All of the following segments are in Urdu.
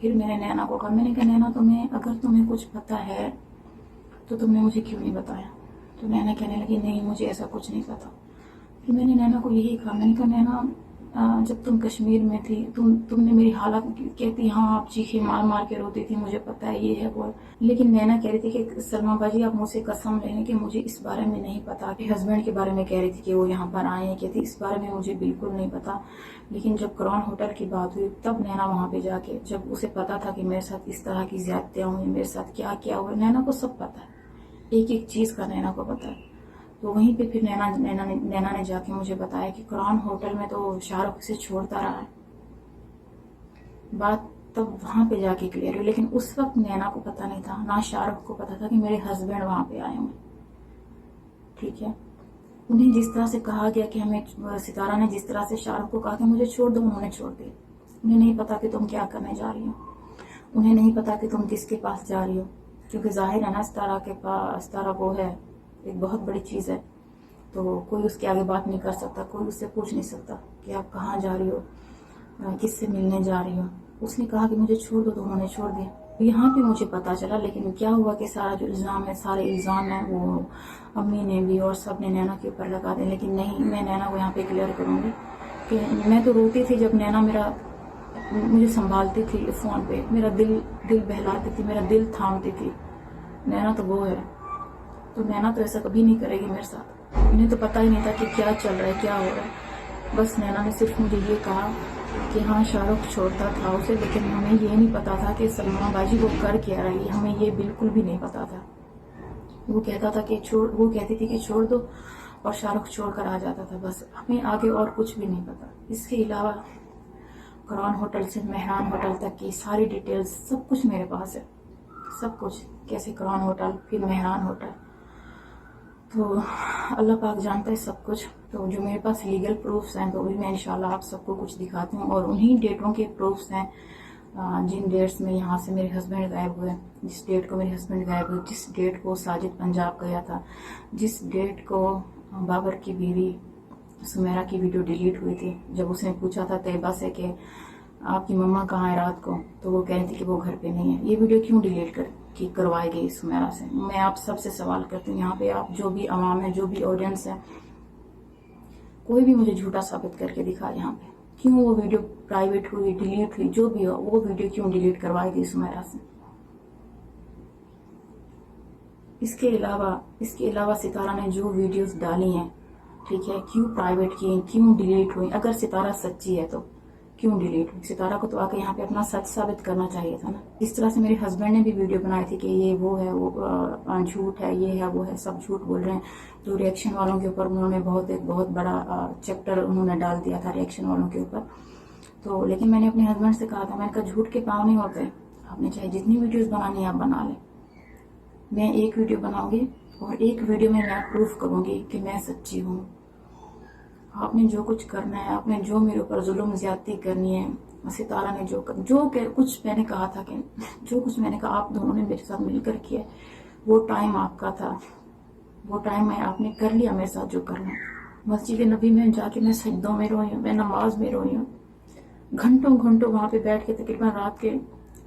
پھر میں نے نینا کو کہا، میں نے کہا نینا اگر تمہیں کچھ پتہ ہے تو تم نے مجھے کیوں نہیں بتایا؟ تو نینا کہنے لگی نہیں مجھے ایسا کچھ نہیں پتا۔ پھر میں نے نینا کو یہی کہا، میں نے کہا نینا جب تم کشمیر میں تھی تم نے میری حالت کہتی ہاں آپ چیخے مار مار کے روتی تھی، مجھے پتا ہے یہ ہے وہ ہے، لیکن نینا کہہ رہی تھی کہ سلمیٰ باجی آپ مجھ سے قسم لے لیں کہ مجھے اس بارے میں نہیں پتا، کہ ہسبینڈ کے بارے میں کہہ رہی تھی کہ وہ یہاں پر آئے ہیں، کہتی اس بارے میں مجھے بالکل نہیں پتا، لیکن جب کراؤن ہوٹل کی بات ہوئی تب نینا وہاں پہ جا کے جب اسے پتا تھا کہ میرے ساتھ اس طرح کی زیادتیاں ہوئی، میرے ساتھ کیا کیا ہوا، نینا کو سب پتا ہے، ایک ایک چیز کا نینا کو پتا ہے۔ تو وہیں پہ پھر نینا نے جا کے مجھے بتایا کہ کراؤن ہوٹل میں تو شاہ رخ اسے چھوڑتا رہا ہے۔ بات تب وہاں پہ جا کے کلیئر ہوئی، لیکن اس وقت نینا کو پتا نہیں تھا، نہ شاہ رخ کو پتا تھا کہ میرے ہسبینڈ وہاں پہ آئے ہوئے، ٹھیک ہے۔ انہیں جس طرح سے کہا گیا کہ ہمیں ستارہ نے جس طرح سے شاہ رخ کو کہا کہ مجھے چھوڑ دو، انہوں نے چھوڑ دیا۔ انہیں نہیں پتا کہ تم کیا کرنے جا رہی ہو، انہیں نہیں پتا کہ تم کس کے پاس جا رہی ہو، کیونکہ ظاہر ہے نا ستارہ کے پاس، ستارہ وہ ہے ایک بہت بڑی چیز ہے، تو کوئی اس کے آگے بات نہیں کر سکتا، کوئی اس سے پوچھ نہیں سکتا کہ آپ کہاں جا رہی ہو، کس سے ملنے جا رہی ہو۔ اس نے کہا کہ مجھے چھوڑ دو تو انہوں نے چھوڑ دیا۔ یہاں پہ مجھے پتا چلا، لیکن کیا ہوا کہ سارا جو الزام ہے، سارے الزام ہیں وہ امی نے بھی اور سب نے نینا کے اوپر لگا دیں، لیکن نہیں، میں نینا کو یہاں پہ کلیئر کروں گی کہ میں تو روتی تھی جب نینا مجھے سنبھالتی تھی فون پہ، میرا دل بہلاتی تھی، میرا دل تھامتی تھی۔ نینا تو وہ ہے، تو نینا تو ایسا کبھی نہیں کرے گی میرے ساتھ۔ انہیں تو پتہ ہی نہیں تھا کہ کیا چل رہا ہے، کیا ہو رہا ہے، بس نینا نے صرف مجھے یہ کہا کہ ہاں شاہ رخ چھوڑتا تھا اسے، لیکن ہمیں یہ نہیں پتا تھا کہ سلمیٰ باجی وہ کر کیا رہی ہے، ہمیں یہ بالکل بھی نہیں پتا تھا۔ وہ کہتا تھا کہ وہ کہتی تھی کہ چھوڑ دو اور شاہ رخ چھوڑ کر آ جاتا تھا، بس ہمیں آگے اور کچھ بھی نہیں پتا۔ اس کے علاوہ کراؤن ہوٹل سے مہران ہوٹل تک کی ساری ڈیٹیلز سب کچھ میرے پاس ہے، سب کچھ، کیسے کراؤن ہوٹل پھر مہران ہوٹل، تو اللہ پاک جانتا ہے سب کچھ۔ تو جو میرے پاس لیگل پروفز ہیں تو بھی میں انشاءاللہ آپ سب کو کچھ دکھاتی ہوں، اور انہی ڈیٹوں کے پروفز ہیں جن ڈیٹس میں یہاں سے میرے ہسبینڈ غائب ہوئے، جس ڈیٹ کو میرے ہسبینڈ غائب ہوئے، جس ڈیٹ کو ساجد پنجاب گیا تھا، جس ڈیٹ کو بابر کی بیوی سمیرہ کی ویڈیو ڈیلیٹ ہوئی تھی، جب اس نے پوچھا تھا طیبہ سے کہ آپ کی مما کہاں ہے رات کو، تو وہ کہہ رہی تھی کہ وہ گھر پہ نہیں ہے۔ یہ ویڈیو کیوں ڈیلیٹ کروائی گئی سمیرہ سے؟ میں آپ سب سے سوال کرتی ہوں، یہاں پہ آپ جو بھی عوام ہے، جو بھی آڈینس ہے، کوئی بھی مجھے جھوٹا ثابت کر کے دکھا یہاں پہ، کیوں وہ ویڈیو پرائیویٹ ہوئی، ڈیلیٹ ہوئی، جو بھی ہو، وہ ویڈیو کیوں ڈیلیٹ کروائی گئی سمیرہ سے؟ اس کے علاوہ ستارہ نے جو ویڈیوز ڈالی ہیں، ٹھیک ہے، کیوں پرائیویٹ کی، کیوں ڈیلیٹ ہوئی؟ اگر ستارہ سچی ہے تو کیوں ڈیلیٹ ہوئی؟ ستارہ کو تو آ کے یہاں پہ اپنا سچ ثابت کرنا چاہیے تھا نا۔ اس طرح سے میرے ہسبینڈ نے بھی ویڈیو بنائی تھی کہ یہ وہ ہے، وہ جھوٹ ہے، یہ ہے وہ ہے، سب جھوٹ بول رہے ہیں، تو ریئیکشن والوں کے اوپر انہوں نے ایک بہت بڑا چیپٹر انہوں نے ڈال دیا تھا ریئیکشن والوں کے اوپر۔ تو لیکن میں نے اپنے ہسبینڈ سے کہا تھا، میں نے کہا جھوٹ کے پاؤں نہیں ہوتے، آپ نے چاہے جتنی ویڈیوز بنانی ہے آپ بنا لیں، میں ایک ویڈیو بناؤں گی اور ایک ویڈیو میں پروف کروں گی کہ میں سچی ہوں۔ آپ نے جو کچھ کرنا ہے، آپ نے جو میرے اوپر ظلم زیادتی کرنی ہے، ستارہ نے جو کچھ میں نے کہا تھا کہ جو کچھ میں نے کہا آپ دونوں نے میرے ساتھ مل کر کیا، وہ ٹائم آپ کا تھا، وہ ٹائم میں آپ نے کر لیا میرے ساتھ جو کرنا ہے۔ مسجد نبی میں جا کے میں سجدوں میں روئی ہوں، میں نماز میں روئی ہوں، گھنٹوں وہاں پہ بیٹھ کے، تقریباً رات کے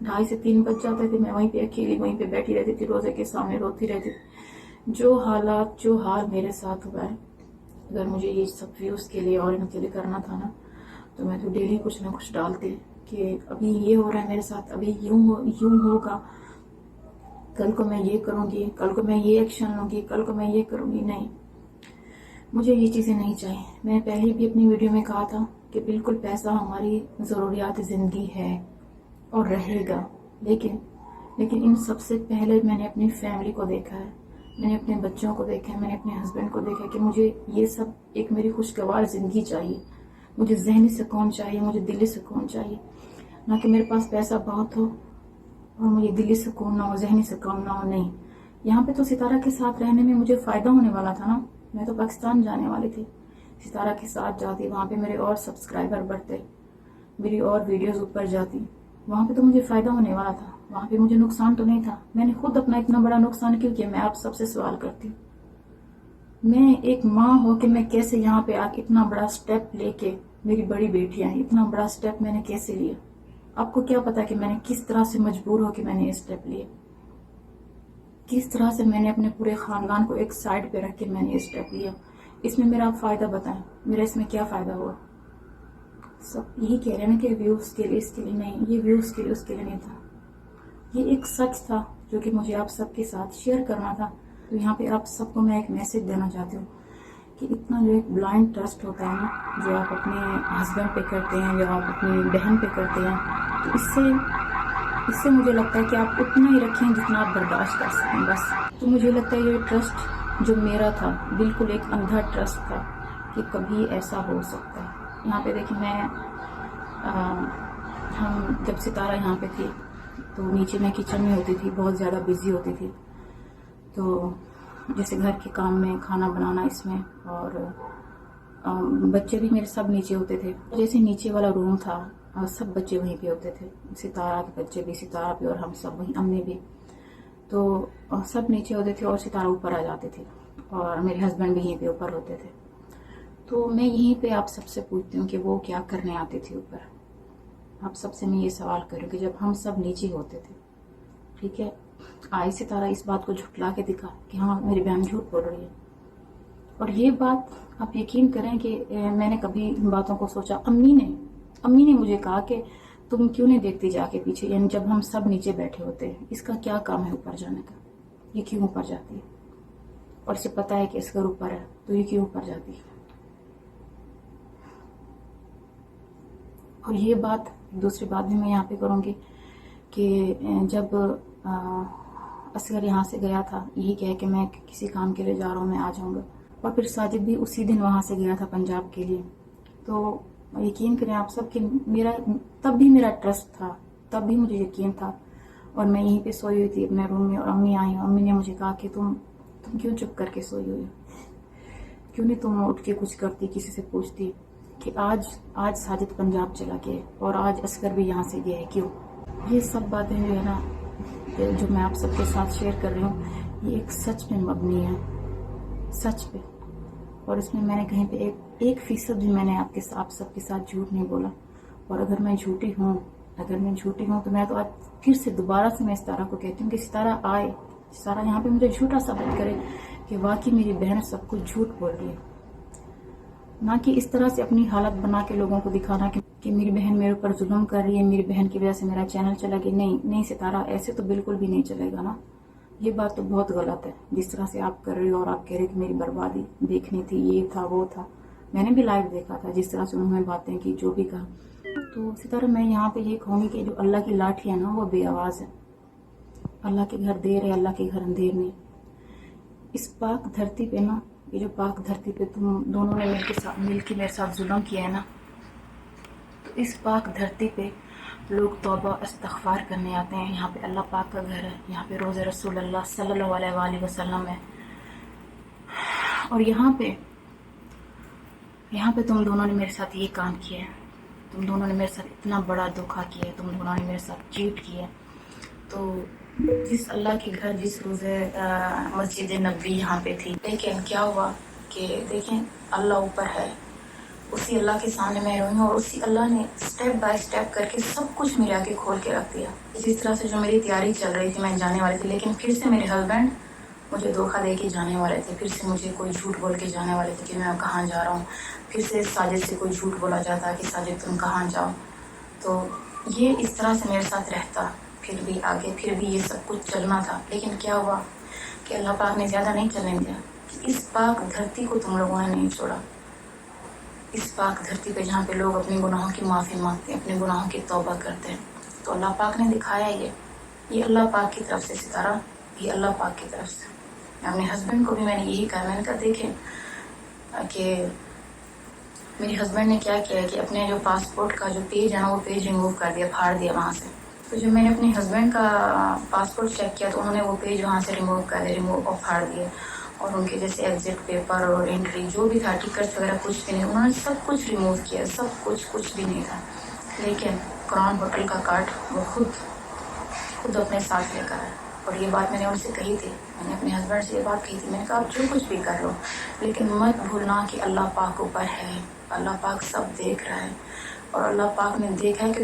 2:30 سے 3 بج جاتے تھے، میں وہیں پہ اکیلی وہیں پہ بیٹھی رہتی تھی، روزے کے سامنے روتی رہتی تھی۔ جو حال میرے ساتھ ہوا ہے، اگر مجھے یہ سب ویوز کے لیے اور ان کے لیے کرنا تھا نا، تو میں تو ڈیلی کچھ نہ کچھ ڈالتی کہ ابھی یہ ہو رہا ہے میرے ساتھ، ابھی یوں ہوگا، کل کو میں یہ کروں گی، کل کو میں یہ ایکشن لوں گی، کل کو میں یہ کروں گی۔ نہیں، مجھے یہ چیزیں نہیں چاہیے۔ میں پہلے بھی اپنی ویڈیو میں کہا تھا کہ بالکل پیسہ ہماری ضروریات زندگی ہے اور رہے گا، لیکن ان سب سے پہلے میں نے اپنی فیملی کو دیکھا ہے، میں نے اپنے بچوں کو دیکھا ہے، میں نے اپنے ہسبینڈ کو دیکھا ہے کہ مجھے یہ سب ایک میری خوشگوار زندگی چاہیے، مجھے ذہنی سکون چاہیے، مجھے دلی سکون چاہیے، نہ کہ میرے پاس پیسہ بہت ہو اور مجھے دلی سکون نہ ہو، ذہنی سکون نہ ہو۔ نہیں، یہاں پہ تو ستارہ کے ساتھ رہنے میں مجھے فائدہ ہونے والا تھا نا، میں تو پاکستان جانے والی تھی، ستارہ کے ساتھ جاتی، وہاں پہ میرے اور سبسکرائبر بڑھتے، میری اور ویڈیوز اوپر جاتی، وہاں پہ تو مجھے فائدہ ہونے والا تھا، وہاں پہ مجھے نقصان تو نہیں تھا۔ میں نے خود اپنا اتنا بڑا نقصان کیوں کیا؟ میں آپ سب سے سوال کرتی ہوں، میں ایک ماں ہو کہ میں کیسے یہاں پہ آ کے اتنا بڑا سٹیپ لے کے، میری بڑی بیٹیاں ہیں، اتنا بڑا سٹیپ میں نے کیسے لیا؟ آپ کو کیا پتا کہ میں نے کس طرح سے مجبور ہو کہ میں نے یہ اسٹیپ لیے، کس طرح سے میں نے اپنے پورے خاندان کو ایک سائڈ پہ رکھ کے میں نے یہ اسٹیپ لیا۔ اس میں میرا فائدہ بتائیں، میرا اس میں کیا فائدہ ہوا؟ سب یہی کہہ رہے ہیں کہ ویوز کے لیے، اس کے لیے نہیں، یہ ویوز کے لیے اس کے لیے نہیں تھا، یہ ایک سچ تھا جو کہ مجھے آپ سب کے ساتھ شیئر کرنا تھا۔ تو یہاں پہ آپ سب کو میں ایک میسج دینا چاہتی ہوں کہ اتنا جو ایک بلائنڈ ٹرسٹ ہوتا ہے نا، جو آپ اپنے ہسبینڈ پہ کرتے ہیں، جو آپ اپنی بہن پہ کرتے ہیں، تو اس سے مجھے لگتا ہے کہ آپ اتنا ہی رکھیں جتنا آپ برداشت کر سکیں بس۔ تو مجھے لگتا ہے یہ ٹرسٹ جو میرا تھا بالکل ایک اندھا ٹرسٹ تھا کہ کبھی ایسا ہو سکتا ہے۔ یہاں پہ دیکھیں ہم جب ستارہ یہاں پہ تھی تو نیچے میں کچن میں ہوتی تھی، بہت زیادہ بزی ہوتی تھی، تو جیسے گھر کے کام میں، کھانا بنانا اس میں، اور بچے بھی میرے سب نیچے ہوتے تھے، جیسے نیچے والا روم تھا سب بچے وہیں پہ ہوتے تھے، ستارہ کے بچے بھی، ستارہ بھی، اور ہم سب وہیں، امی بھی، تو سب نیچے ہوتے تھے اور ستارہ اوپر آ جاتے تھے، اور میرے ہسبینڈ بھی یہیں پہ اوپر ہوتے تھے۔ تو میں یہیں پہ آپ سب سے پوچھتی ہوں کہ وہ کیا کرنے آتے تھے اوپر؟ آپ سب سے میں یہ سوال کروں کہ جب ہم سب نیچے ہوتے تھے، ٹھیک ہے، آئی ستارہ اس بات کو جھٹلا کے دکھا کہ ہاں میری بہن جھوٹ بول رہی ہے، اور یہ بات آپ یقین کریں کہ میں نے کبھی ان باتوں کو سوچا؟ امی نے مجھے کہا کہ تم کیوں نہیں دیکھتی جا کے پیچھے، یعنی جب ہم سب نیچے بیٹھے ہوتے ہیں، اس کا کیا کام ہے اوپر جانے کا، یہ کیوں اوپر جاتی ہے؟ اور اسے پتا ہے کہ اس گھر اوپر ہے تو یہ کیوں اوپر جاتی ہے؟ اور یہ بات، دوسری بات بھی میں یہاں پہ کروں گی کہ جب اصغر یہاں سے گیا تھا یہی کہہ کہ میں کسی کام کے لیے جا رہا ہوں، میں آ جاؤں گا، اور پھر ساجد بھی اسی دن وہاں سے گیا تھا پنجاب کے لیے، تو یقین کریں آپ سب کہ تب بھی میرا ٹرسٹ تھا، تب بھی مجھے یقین تھا، اور میں یہیں پہ سوئی ہوئی تھی اپنے روم میں، اور امی آئی، امی نے مجھے کہا کہ تم کیوں چپ کر کے سوئی ہوئی، کیوں نہیں تم اٹھ کے کچھ کرتی، کسی سے پوچھتی کہ آج ساجد پنجاب چلا گیا اور آج اصغر بھی یہاں سے گیا ہے، کیوں؟ یہ سب باتیں جو ہے نا، جو میں آپ سب کے ساتھ شیئر کر رہی ہوں، یہ ایک سچ پہ مبنی ہے، سچ پہ، اور اس میں نے کہیں پہ 1% بھی میں نے آپ سب کے ساتھ جھوٹ نہیں بولا، اور اگر میں جھوٹی ہوں تو میں تو آج پھر سے دوبارہ سے میں ستارہ کو کہتی ہوں کہ ستارہ آئے، ستارہ یہاں پہ مجھے جھوٹا ثابت کرے کہ واقعی میری بہن سب کچھ جھوٹ بول رہی ہے، نہ کہ اس طرح سے اپنی حالت بنا کے لوگوں کو دکھانا کہ میری بہن میرے اوپر ظلم کر رہی ہے، میری بہن کی وجہ سے میرا چینل چلا گیا۔ نہیں ستارہ، ایسے تو بالکل بھی نہیں چلے گا نا، یہ بات تو بہت غلط ہے جس طرح سے آپ کر رہے ہو، اور آپ کہہ رہے کہ میری بربادی دیکھنی تھی، یہ تھا وہ تھا، میں نے بھی لائیو دیکھا تھا جس طرح سے انہوں نے باتیں کی، جو بھی کہا۔ تو ستارہ میں یہاں پہ یہ کہوں گی کہ جو اللہ کی لاٹھی ہے نا وہ بے آواز ہے، اللہ کے گھر دیر ہے، اللہ کے گھر اندھیر نہیں۔ اس پاک دھرتی پہ نا، یہ جو پاک دھرتی پہ تم دونوں نے مل کے میرے ساتھ ظلم کیا ہے نا، تو اس پاک دھرتی پہ لوگ توبہ استغفار کرنے آتے ہیں، یہاں پہ اللہ پاک کا گھر ہے، یہاں پہ روضہ رسول اللہ صلی اللہ علیہ وآلہ وسلم ہے، اور یہاں پہ تم دونوں نے میرے ساتھ یہ کام کیا ہے، تم دونوں نے میرے ساتھ اتنا بڑا دھوکا کیا ہے، تم دونوں نے میرے ساتھ چیٹ کیا ہے۔ تو جس اللہ کے گھر، جس روزے مسجد نبوی یہاں پہ تھی، لیکن کیا ہوا کہ دیکھیں اللہ اوپر ہے، اسی اللہ کے سامنے میں روئی ہوں، اور اسی اللہ نے سٹیپ بائی سٹیپ کر کے سب کچھ میرے آگے کھول کے رکھ دیا۔ جس طرح سے جو میری تیاری چل رہی تھی، میں جانے والی تھی، لیکن پھر سے میرے ہسبینڈ مجھے دھوکہ دے کے جانے والے تھے، پھر سے مجھے کوئی جھوٹ بول کے جانے والے تھے کہ میں کہاں جا رہا ہوں، پھر سے ساجد سے کوئی جھوٹ بولا جاتا کہ ساجد تم کہاں جاؤ، تو یہ اس طرح سے میرے ساتھ رہتا، پھر بھی آگے پھر بھی یہ سب کچھ چلنا تھا۔ لیکن کیا ہوا کہ اللہ پاک نے زیادہ نہیں چلنے دیا، اس پاک دھرتی کو تم لوگوں نے نہیں چھوڑا، اس پاک دھرتی پہ جہاں پہ لوگ اپنے گناہوں کی معافی مانگتے ہیں، اپنے گناہوں کی توبہ کرتے ہیں، تو اللہ پاک نے دکھایا یہ اللہ پاک کی طرف سے ستارہ، یہ اللہ پاک کی طرف سے۔ اپنے ہسبینڈ کو بھی میں نے یہی کہا، میں نے کہا دیکھیں کہ میرے ہسبینڈ نے کیا کیا کہ اپنے جو پاسپورٹ کا جو پیج ہے نا وہ پیج ریموو کر دیا، پھاڑ دیا وہاں سے۔ تو جب میں نے اپنے ہسبینڈ کا پاسپورٹ چیک کیا تو انہوں نے وہ پیج وہاں سے ریموو کر دیا، ریموو اور پھاڑ دیا، اور ان کے جیسے ایگزٹ پیپر اور انٹری جو بھی تھا، ٹکٹ وغیرہ کچھ بھی نہیں، انہوں نے سب کچھ ریموو کیا، سب کچھ بھی نہیں تھا۔ لیکن قرآن ہوٹل کا کارڈ وہ خود اپنے ساتھ لے کر آئے، اور یہ بات میں نے ان سے کہی تھی، میں نے اپنے ہسبینڈ سے یہ بات کہی تھی، میں نے کہا آپ جو کچھ بھی کر لو لیکن مت بھولنا کہ اللہ پاک اوپر ہے، اللہ پاک سب دیکھ رہا ہے، اور اللہ پاک نے دیکھا ہے کہ